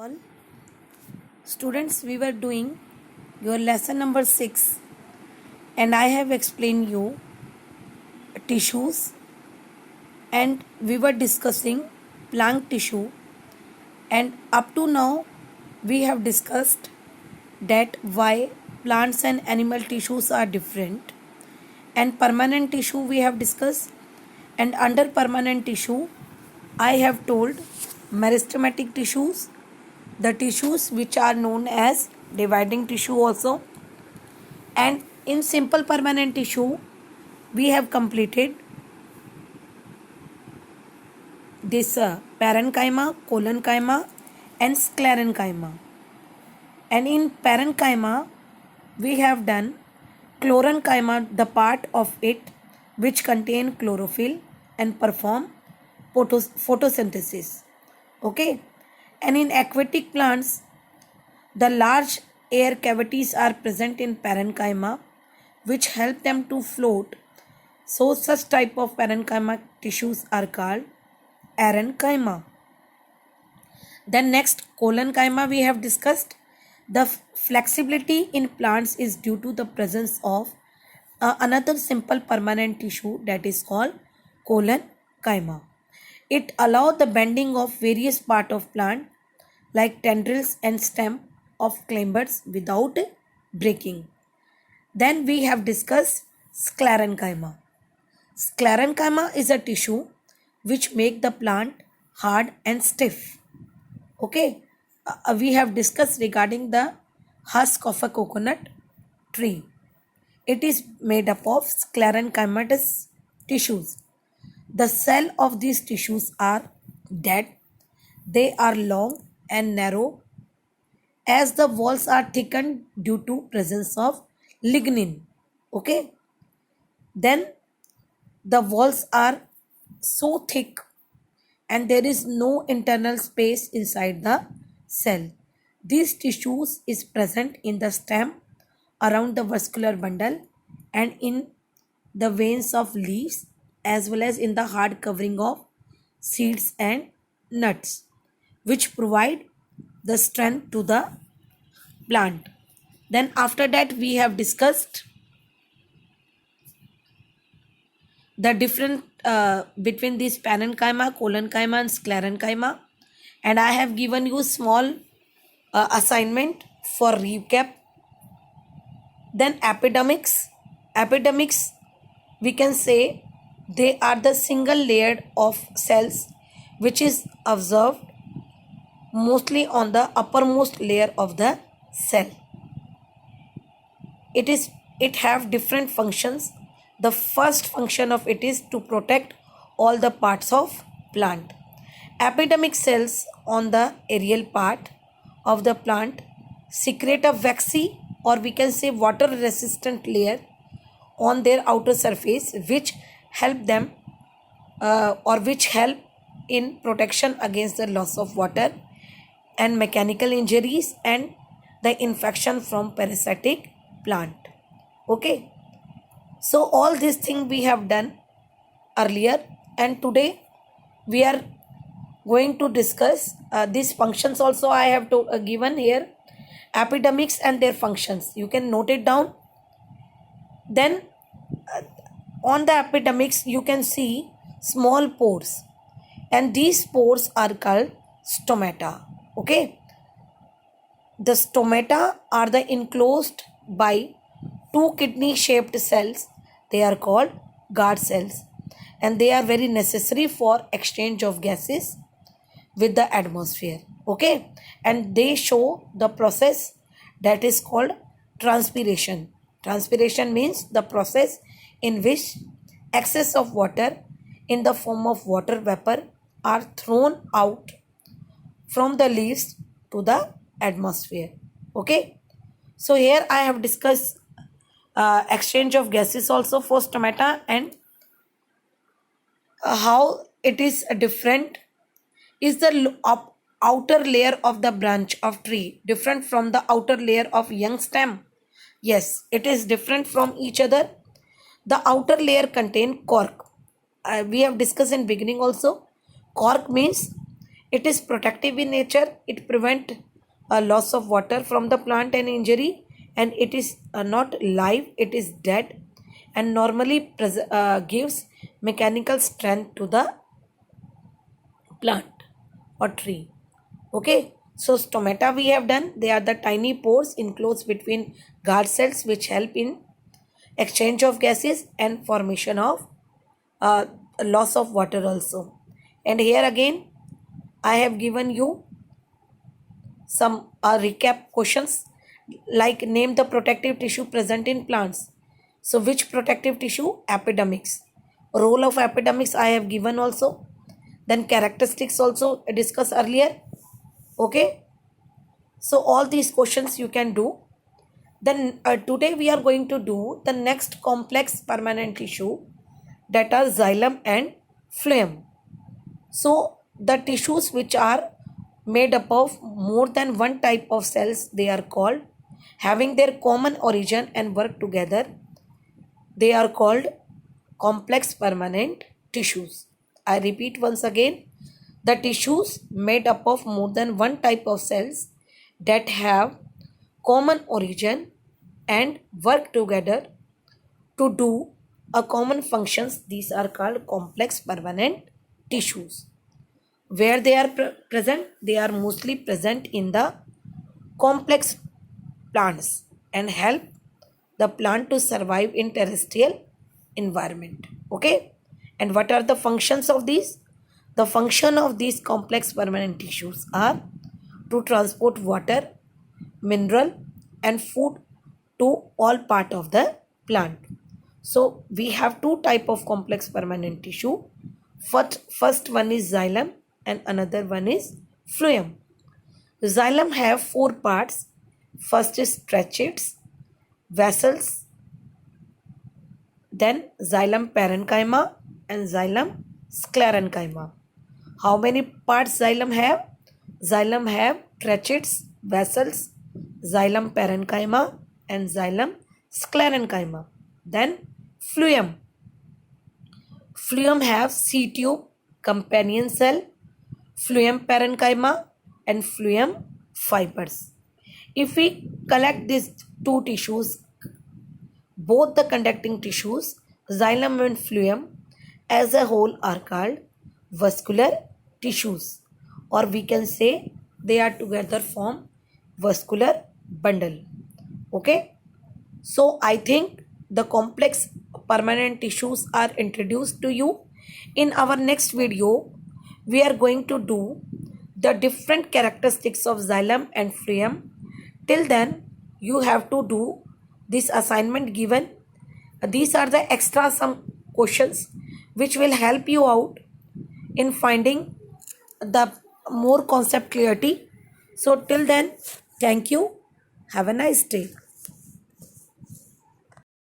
All students, we were doing your lesson number 6 and I have explained you tissues and we were discussing plant tissue, and up to now we have discussed that why plants and animal tissues are different, and permanent tissue we have discussed, and under permanent tissue I have told meristematic tissues, the tissues which are known as dividing tissue also, and in simple permanent tissue we have completed this parenchyma, collenchyma and sclerenchyma, and in parenchyma we have done chlorenchyma, the part of it which contain chlorophyll and perform photosynthesis. Okay, and in aquatic plants the large air cavities are present in parenchyma which help them to float. So such type of parenchyma tissues are called parenchyma. Then next, collenchyma we have discussed. The flexibility in plants is due to the presence of another simple permanent tissue that is called collenchyma. It allows the bending of various parts of plant like tendrils and stem of climbers without breaking. Then we have discussed sclerenchyma. Sclerenchyma is a tissue which make the plant hard and stiff. Okay, we have discussed regarding the husk of a coconut tree. It is made up of sclerenchymatous tissues. The cell of these tissues are dead. They are long and narrow as the walls are thickened due to presence of lignin. Okay, then the walls are so thick and there is no internal space inside the cell. These tissues is present in the stem, around the vascular bundle and in the veins of leaves, as well as in the hard covering of seeds and nuts, which provide the strength to the plant. Then after that we have discussed the different between this parenchyma, collenchyma and sclerenchyma, and I have given you small assignment for recap. Then epidermics we can say they are the single layer of cells which is observed mostly on the uppermost layer of the cell. It have different functions. The first function of it is to protect all the parts of plant. Epidermic cells on the aerial part of the plant secrete a waxy, or we can say water resistant layer on their outer surface which help them which help in protection against the loss of water and mechanical injuries and the infection from parasitic plant. Okay, so all these things we have done earlier, and today we are going to discuss these functions also. I have to given here epidermics and their functions. You can note it down. Then on the epidermics you can see small pores, and these pores are called stomata. Okay, the stomata are the enclosed by two kidney shaped cells. They are called guard cells, and they are very necessary for exchange of gases with the atmosphere. Okay, and they show the process that is called transpiration. Transpiration means the process in which excess of water in the form of water vapor are thrown out from the leaves to the atmosphere. Okay, so here I have discussed exchange of gases also for stomata, and how it is different. Is the outer layer of the branch of tree different from the outer layer of young stem? Yes, it is different from each other. The outer layer contain cork. We have discussed in beginning also. Cork means It is protective in nature. It prevent a loss of water from the plant and injury, and it is not live. It is dead, and normally gives mechanical strength to the plant or tree. Okay, so stomata we have done. They are the tiny pores enclosed between guard cells which help in exchange of gases and formation of uh, loss of water also. And here again I have given you some recap questions like name the protective tissue present in plants. So which protective tissue? Epidermis. Role of epidermis I have given also. Then characteristics also discussed earlier. Okay, so all these questions you can do. Then today we are going to do the next complex permanent tissue, that are xylem and phloem. So the tissues which are made up of more than one type of cells, they are called, having their common origin and work together, they are called complex permanent tissues. I repeat once again, the tissues made up of more than one type of cells that have common origin and work together to do a common functions, these are called complex permanent tissues. Where they are present? They are mostly present in the complex plants and help the plant to survive in terrestrial environment. Okay, and what are the functions of these? The function of these complex permanent tissues are to transport water, mineral and food to all part of the plant. So we have two type of complex permanent tissue. First one is xylem and another one is phloem. Xylem have four parts. First is tracheids, vessels, then xylem parenchyma and xylem sclerenchyma. How many parts xylem have? Xylem have tracheids, vessels, xylem parenchyma and xylem sclerenchyma. Then phloem. Phloem have C-tube, companion cell, phloem parenchyma and phloem fibers. If we collect these two tissues, both the conducting tissues, xylem and phloem, as a whole are called vascular tissues, or we can say they are together form vascular bundle. Okay, so I think the complex permanent tissues are introduced to you. In our next video, we are going to do the different characteristics of xylem and phloem. Till then, you have to do this assignment given. These are the extra some questions which will help you out in finding the more concept clarity. So till then, thank you. Have a nice day.